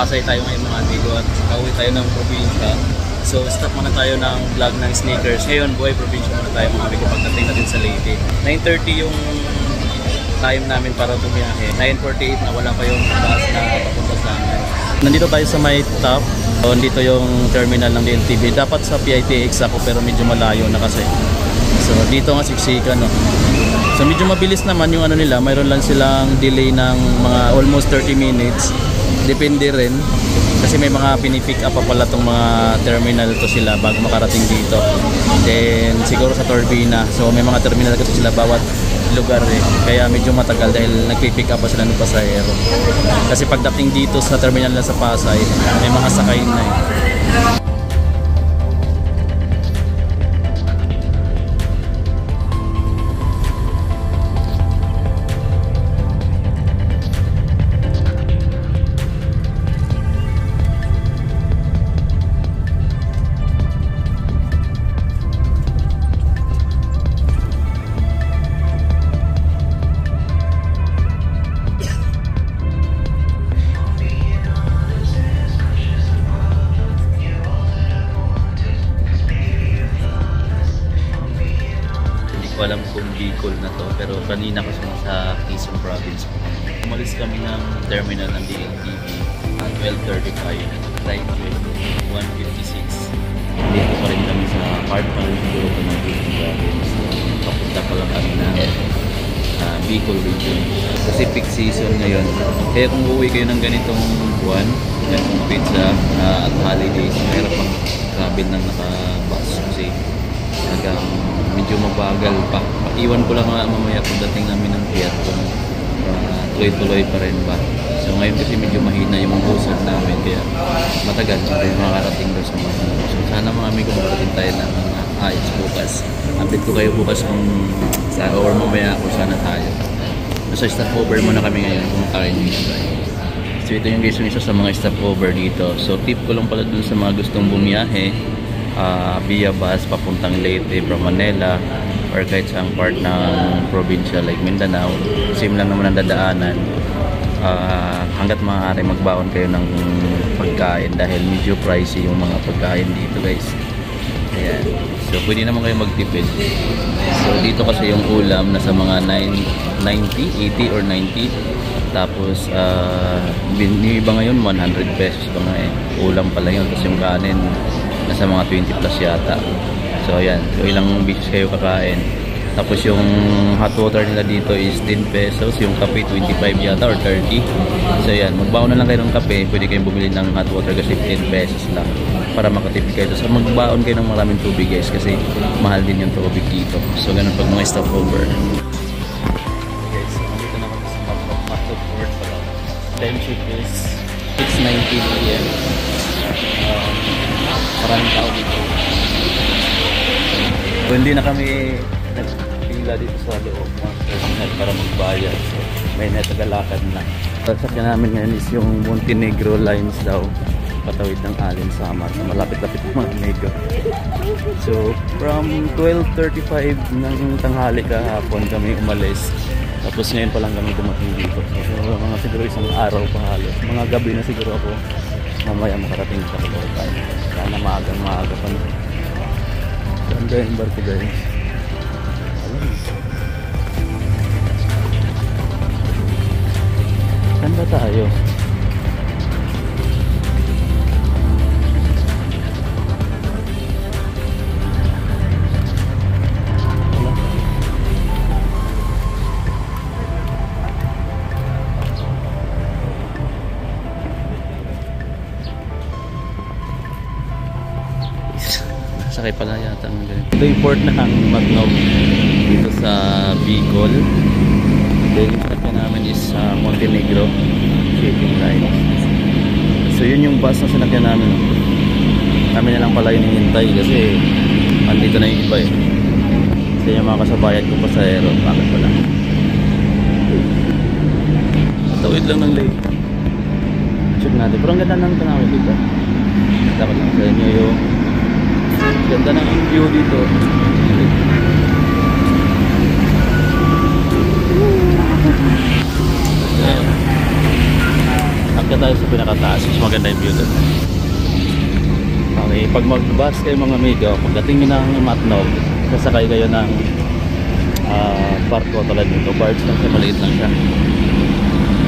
Pasay tayo ngayon mga amigo at kauwi tayo ng probinsya. So stop muna tayo ng vlog ng sneakers. Ngayon buhay probinsya muna tayo mga amigo pagdating natin sa Leyte. 9:30 yung time namin para bumiyahe. 9:48 na wala pa yung bus na papunta sa amin. Nandito tayo sa may top. So, nandito yung terminal ng DLTV. Dapat sa PITX ako pero medyo malayo na kasi. So dito nga siksikan no. So medyo mabilis naman yung ano nila. Mayroon lang silang delay ng mga almost 30 minutes. Depende rin. Kasi may mga pinipick up pa pala itong mga terminal to sila bago makarating dito. Then siguro sa Torbina. So may mga terminal kasi sila bawat lugar eh. Kaya medyo matagal dahil nagpipick up pa sila ng pasahero. Kasi pagdating dito sa terminal na sa Pasay, may mga sakay na eh. Alam kung Bicol na to pero kanina kasi sa Quezon Province umalis kami ng terminal ng DLTV at 12:35 flight 1:56 dito pa rin kami sa part pa rin siguro ito ng Quezon Province papunta pa lang kami ng Bicol region kasi peak season ngayon kaya kung uuwi kayo ng ganitong buwan ganitong pizza at holidays mahirap pang travel ng nakabus kasi hanggang medyo mabagal pa. Iwan ko lang mamaya pagdating namin ng Piat kung tuloy-tuloy pa rin ba. So ngayon kasi medyo mahina yung usap namin kaya matagal tayo makarating doon sa mga. So sana mga amigo makarating tayo ng ayos bukas. Update ko kayo bukas kung sa or mamaya kung sana tayo. So stopover muna kami ngayon kung tayo dito. So ito yung isa sa mga stopover dito. So tip ko lang pala dun sa mga gustong bumiyahe via bus papuntang Leyte from Manila or kahit sa part ng probinsya like Mindanao, same lang naman ang dadaanan. Hanggat maaari magbaon kayo ng pagkain dahil medyo pricey yung mga pagkain dito guys. Ayan. So pwede naman kayo magtipid. So dito kasi yung ulam nasa mga 90, 80 or 90. Tapos yung iba ngayon 100 pesos pa nga eh. Ulam pala yun. Tapos yung kanin nasa mga 20 plus yata. So ayan, so ilang beaches kayo kakain. Tapos yung hot water nila dito is 10 pesos, yung kape 25 yata or 30. So ayan, magbaon na lang kayo ng kape, pwede kayong bumili ng hot water kasi 10 pesos lang para makatipid kayo. So magbaon kayo ng maraming tubig guys kasi mahal din yung tubig dito. So ganun pag mga stopover. Guys, dito na kami sa Matop Port pala. Time check is 6:19 AM. Maraming tao dito. So, hindi na kami nagpila dito sa loob ng terminal para magbayad. So, may natagalakad na. Sasakyan namin ngayon is yung Montenegro Lines daw. Patawid ng Alin Samar. Malapit-lapit ng mga amigo. So, from 12:35 ng tanghali kahapon kami umalis. Tapos ngayon pa lang kami dumating dito. So, mga siguro isang araw pa halos. Mga gabi na siguro ako mamaya makarating sa Caloocan. Sana maaga pa na. Ganda yung barko guys. Saan ba tayo? Sakay pala yata ang ganito. Ito yung port ng Magnog dito sa Bicol. Then yung sakyan namin is Montenegro shipping line. So yun yung bus na sinakyan namin. Kami na lang pala hinihintay kasi andito na yung iba eh. Kasi yung mga kasabayan ko pasahero. Bakit pala? Tawid lang ng lake. Check natin. Pero ang ganda ng tanawin dito. Dapat lang sa inyo yung ganda ng view dito. Ayan. Akit tayo sa pinakataas. Mas maganda yung view doon. Okay, pag mag-bus kayo mga amigo, pagdating nyo ng Matnog, sasakay kayo ng barko tulad nito. Barge lang siya, maliit lang siya.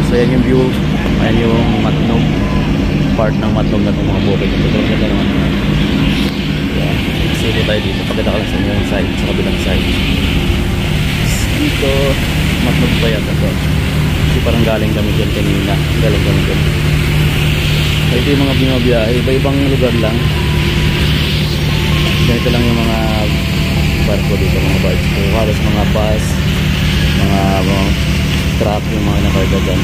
So yan yung view. Ayan yung Matnog. Part ng Matnog na itong mga bukid. Ito ganda naman. Yeah. Sige tayo dito. Pakita ka lang sa inyo yung side, sa kabilang side. Dito, Matnog pa yan ito. Kasi parang galing kami dyan kanina. Galing kami dyan. So ito yung mga binabiyahe. Iba-ibang lugar lang. Ganito lang yung mga barko dito, mga barge. So halos mga bus, mga truck, yung mga nakarga dyan.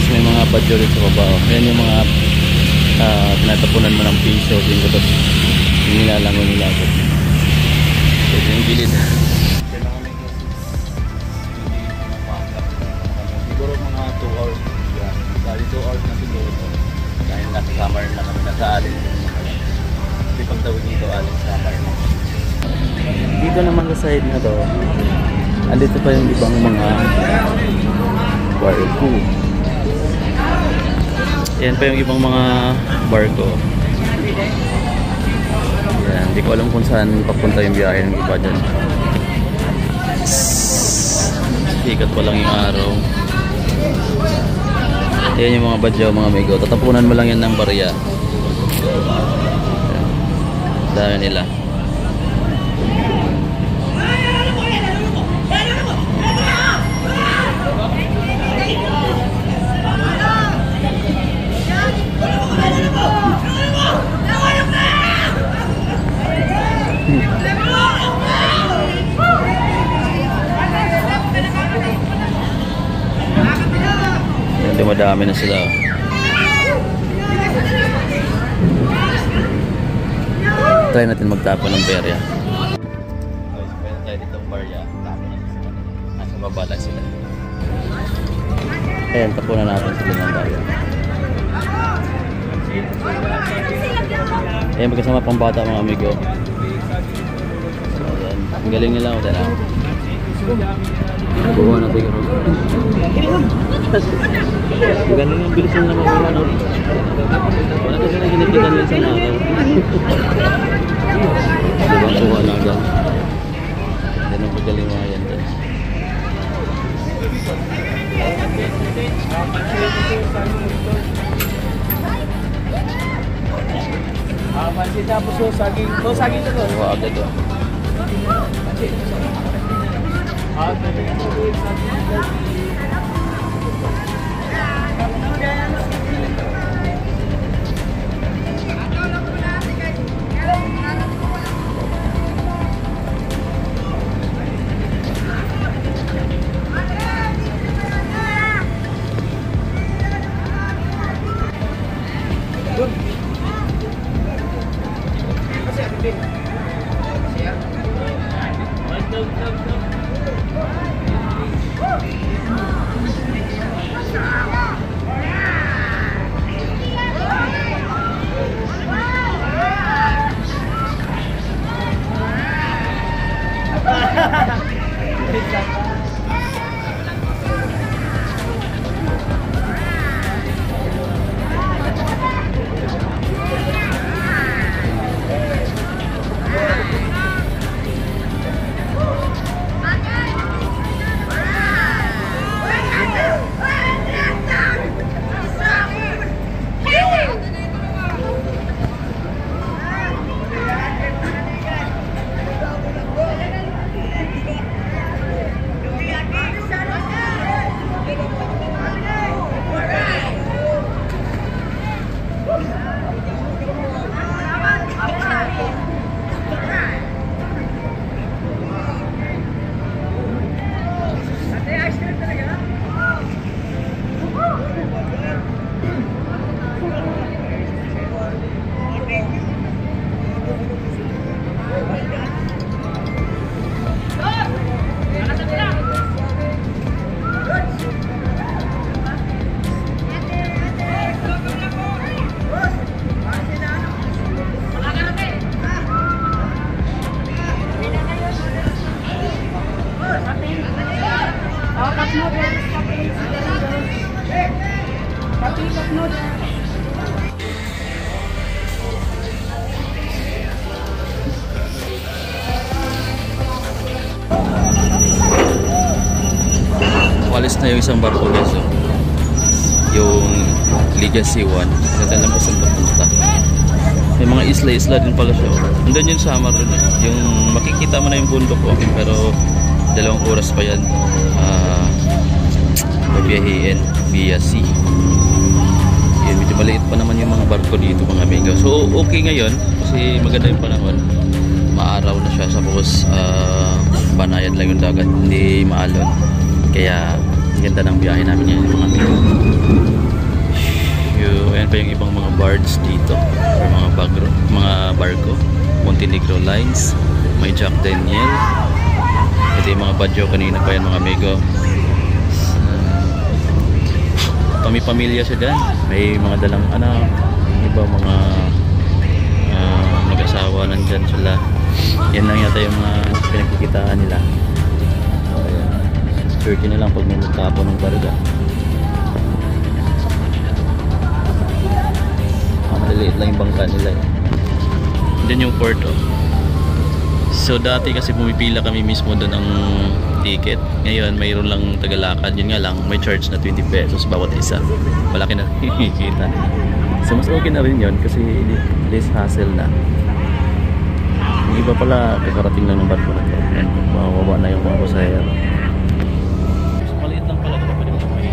So may mga badyo dito sa baba. Ayan yung mga pinatapunan mo ng piso. Tapos nilalangon nila ako. So ito yung gilid. Siguro mga 2 hours. Dahil 2 hours na siguro ito. Dahil nasa summer na kami, nasa alin. Hindi pagtawid dito alin summer na. Dito naman sa side na to, andito pa yung ibang mga barko. Yan pa yung ibang mga barko. Yan, hindi ko alam kung saan papunta yung biyahe ng iba dyan. Sikat pa lang yung araw. Yan yung mga badyaw, mga amigo. Tatapunan mo lang yan ng barya. Dami nila. Yan, madami na sila. Try natin magtapon ng berya. Pwede tayo ditong barya. Nasa babala sila. Ayan, tapunan natin sila ng barya. Ayan, magkasama pang bata mga amigo. So, ayan. Ang galing nila. Wala na. Bukuha natin yung ang galing yung bilis yung namakuha. Wala kasi na ginigita nila sa araw. Diba kuha na agad. Yan ang pagaling mga yan dyan. Pansit tapos saging. Saging ito. Kuha agad o. Walis na yung isang barko guys. Oh. Yung Legacy 1. Kasi alam ko saan papunta. May mga isla-isla din pala siya. Andun yung Samar dun eh. Yung makikita mo na yung bundok okay, pero 2 oras pa yan. Pabiyahiin via sea. Yan, medyo maliit pa naman yung mga barko dito mga amigo. So okay ngayon kasi maganda yung panahon. Maaraw na siya. Tapos banayad lang yung dagat. Hindi maalon. Kaya ganda ng biyahe namin yan mga amigo. Ayan pa yung ibang mga barge dito or mga barko. Montenegro Lines, may Jack Daniel. Ito yung mga badyo kanina pa yan mga amigo. Pamilya siya dyan. May mga dalang anak, iba mga mag-asawa nandyan sila. Yan lang yata yung mga pinagkikitaan nila. So, ayan. Search na lang pag may magtapo ng barga. Maliliit lang yung bangka nila eh. Diyan yung port oh. So dati kasi pumipila kami mismo doon ng ticket. Ngayon mayroon lang tagalakad. Yun nga lang may charge na 20 pesos bawat isa. Malaki na kita. So mas okay na rin yun kasi less hassle na. Yung iba pala kakarating lang ng barko na to. Mawawala na yung mga pasahero. So maliit lang pala ito. Pwede mo may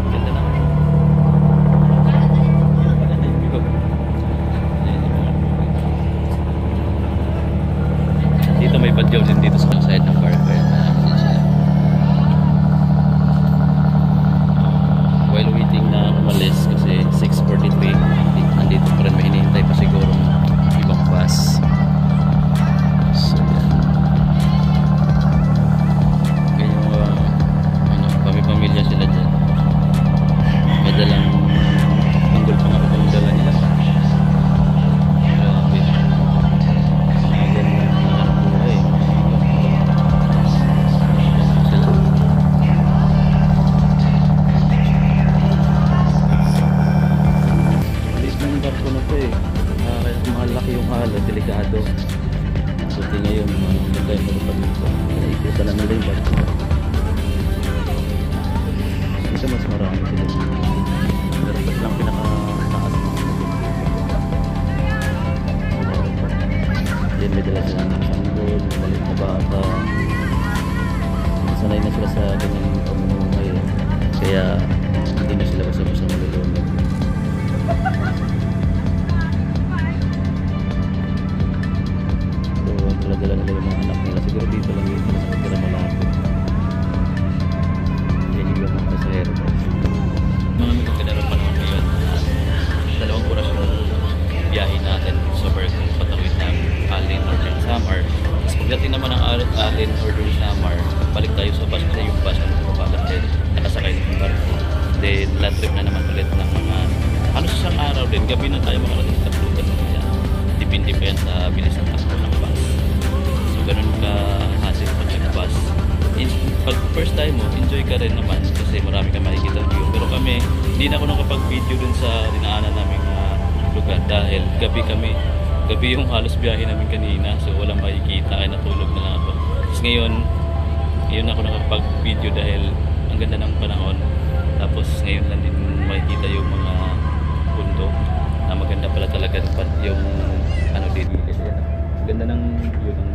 ganda na. Dito may badyaw din dito sa side ng barko. While waiting na umalis kasi 6:43 nandito pa rin, may hinihintay pa siguro ibang bus. So yan. Ganyan pamilya sila dyan. May dalang tanggol pa nga ito ang dala nila. Grabe. Delikado. So ngayon, maganda yung malupad nito. Naikutan na nila yung barko. Ito mas marami sila. Pero ito lang pinakataas. Yan may dala sila ng sanggol, malit na bata. Sanay na sila sa ganyan pamumuhay. Kaya hindi na sila basta-basta malulunod. Dala nila yung mga anak nila. Siguro dito lang yun sa kapira malapit. Yan yung mga pasahero. Mga amigo, kadaroon pa naman ngayon. 2 oras yung biyahe natin sa barko patawid ng Alin or ng Samar. Tapos pagdating naman ng Alin or ng Samar, balik tayo sa bus kasi yung bus na nagpapagat din. Nakasakay ng barko. Then land trip na naman ulit ng mga halos isang araw din. Gabi na tayo makarating sa Tacloban. Depende pa yan sa bilis ng takbo ng bus. Ganun ka hassle pag nag-bus. Pag first time mo, enjoy ka rin naman kasi marami kang makikita view. Pero kami, hindi na ako nakapag-video dun sa dinaanan naming lugar dahil gabi kami. Gabi yung halos biyahe namin kanina, so walang makikita kaya natulog na lang ako. Tapos ngayon ako nakapag-video dahil ang ganda ng panahon. Tapos ngayon lang din makikita yung mga bundok na maganda pala talaga yung ano din. Ganda ng view ng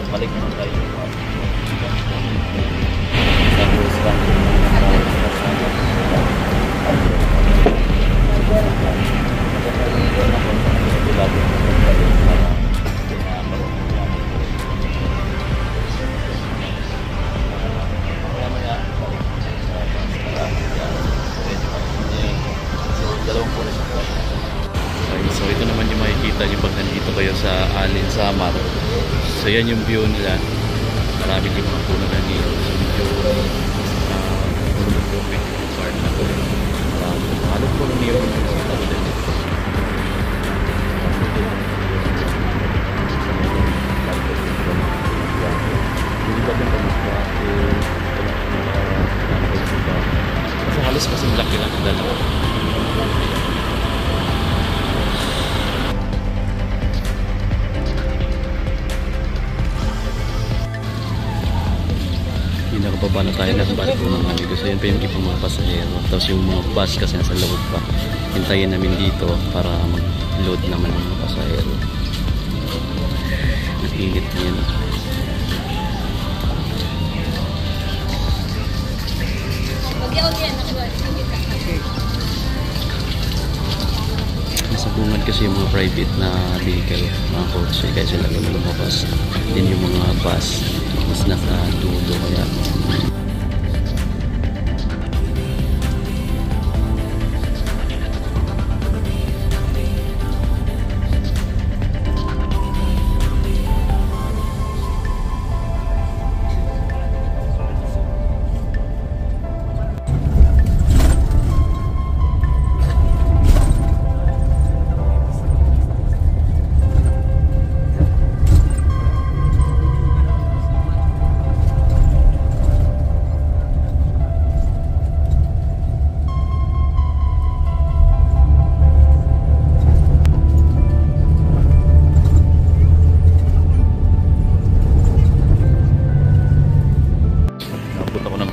balik naman tayo sa first country so ito naman yung makikita nyo pag nandito kayo sa Alin Samar. So yan yung view nila. Marami din mga puno na nito. So medyo part na to. Halos puno nito yung makikita ko din. Hindi ba din pagkakita kasi halos kasing laki lang ang dalawa. Nakababa na tayo ng barko mga amigo. So yun pa yung ibang mga pasahero. Tapos yung mga bus kasi nasa loob pa. Hintayin namin dito para mag-load naman ng mga pasahero. Nakilit na yun. Nasa bungad kasi yung mga private na vehicle, mga coach. Kaya sila lumabas. Din yung mga bus mas nasa dulo kaya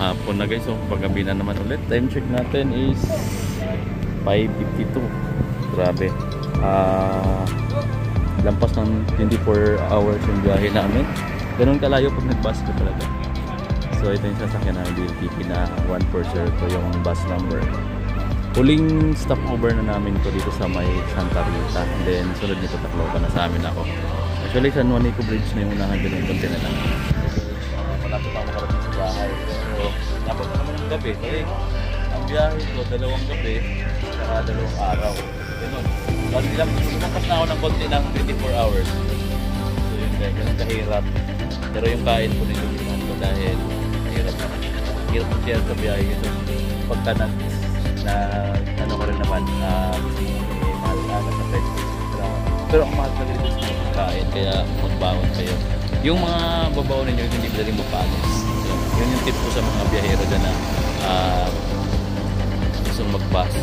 hapon na guys. So paggabi na naman ulit. Time check natin is 5:52. Grabe. Lampas ng 24 hours yung biyahe namin. Ganun kalayo pag nag-bus ko talaga. So ito yung sasakyan namin DLTP na 140 yung bus number. Huling stopover na namin ko dito sa may Santa Rita. Then sunod nito Tacloban na sa amin ako. Actually San Juanico Bridge na yung unahan dyan yung konti na lang. Malapit ako makarating sa bahay. So dapat na naman ang gabi. Kasi ang biyahe ko 2 gabi saka 2 araw. Ganun. Kasi lang lumampas na ako ng konti ng 24 hours. So yun guys, ganun kahirap. Pero yung kain ko nilulunan ko dahil mahirap naman. Hirap ko siya sa biyahe. So pagka na ano ko rin naman mahal na sa pesos. Pero ang mahal na rin sa kain kaya magbaon kayo. Yung mga babaw ninyo hindi pwede rin mapanis. So, yun yung tip ko sa mga biyahero dyan na gustong mag-bus.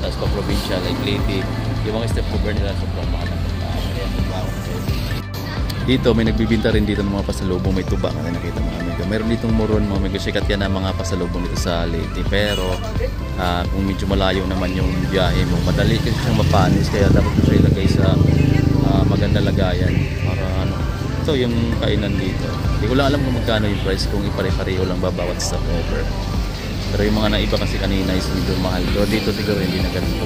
Tapos pa probinsya like Leyte, yung mga step cover nila sobrang mahal na kaya magbaon kayo. Dito may nagbibinta rin dito ng mga pasalubong, may tuba nga nakita mga amigo. Meron ditong moron mga amigo, sikat yan ang mga pasalubong dito sa Leyte. Pero kung medyo malayo naman yung biyahe mo, madali kasi siyang mapanis kaya dapat mo siya ilagay sa maganda lagayan para ano. So yung kainan dito, hindi ko lang alam kung magkano yung price, kung ipare-pareho lang ba bawat stopover. Pero yung mga naiba kasi kanina is medyo mahal. Pero dito siguro hindi na ganito.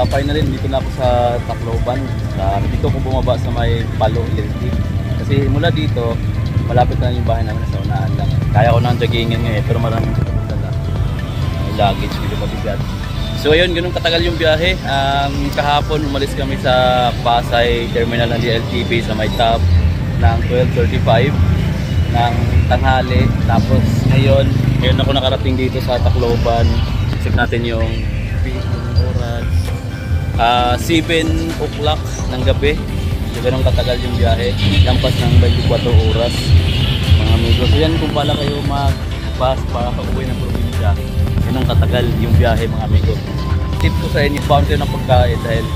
finally, dito na ako sa Tacloban. Dito ako bumaba sa may Palo Electric. Kasi mula dito, malapit na yung bahay namin sa unahan lang. Kaya ko nang joggingin ngayon, pero maraming dala. Luggage, medyo mabigat. So ayun, ganun katagal yung biyahe. Kahapon, umalis kami sa Pasay Terminal ng DLTV sa may top ng 12:35 ng tanghali. Tapos ngayon ako nakarating dito sa Tacloban. Check natin yung oras. 7 o'clock ng gabi. So, ganun katagal yung biyahe. Lampas ng 24 oras. Mga amigos. So yan, kung pala kayo mag-bus para uwi ng probinsya, ganun katagal yung biyahe mga amigos. Tip ko sa inyo, bounty ng pagkain dahil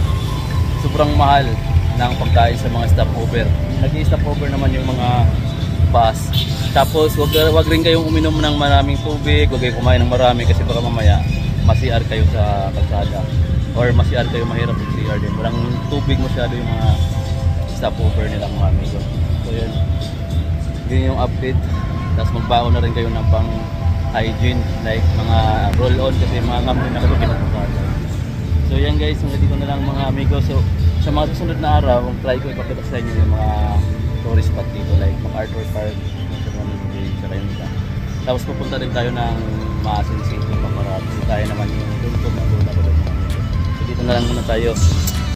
sobrang mahal ng pagkain sa mga stopover. Nag-i-stopover naman yung mga bus. Tapos wag rin kayong uminom ng maraming tubig, wag kayong kumain ng marami kasi baka mamaya ma-CR kayo sa kalsada or ma-CR kayo, mahirap yung CR din. Walang tubig masyado yung mga stopover nila mga amigo. So yun, yun yung update. Tapos magbaon na rin kayo ng pang hygiene like mga roll-on kasi mga ngamoy na kayo pinagkakala. So yan guys, hanggang dito na lang mga amigo. So sa mga susunod na araw, try ko ipakita sa inyo yung mga tourist spot dito like MacArthur Park, tsaka yung iba. Tapos pupunta rin tayo ng Maasin City, Pamarap. Kasi tayo naman yung tungkol na doon ako doon. So dito na lang muna tayo.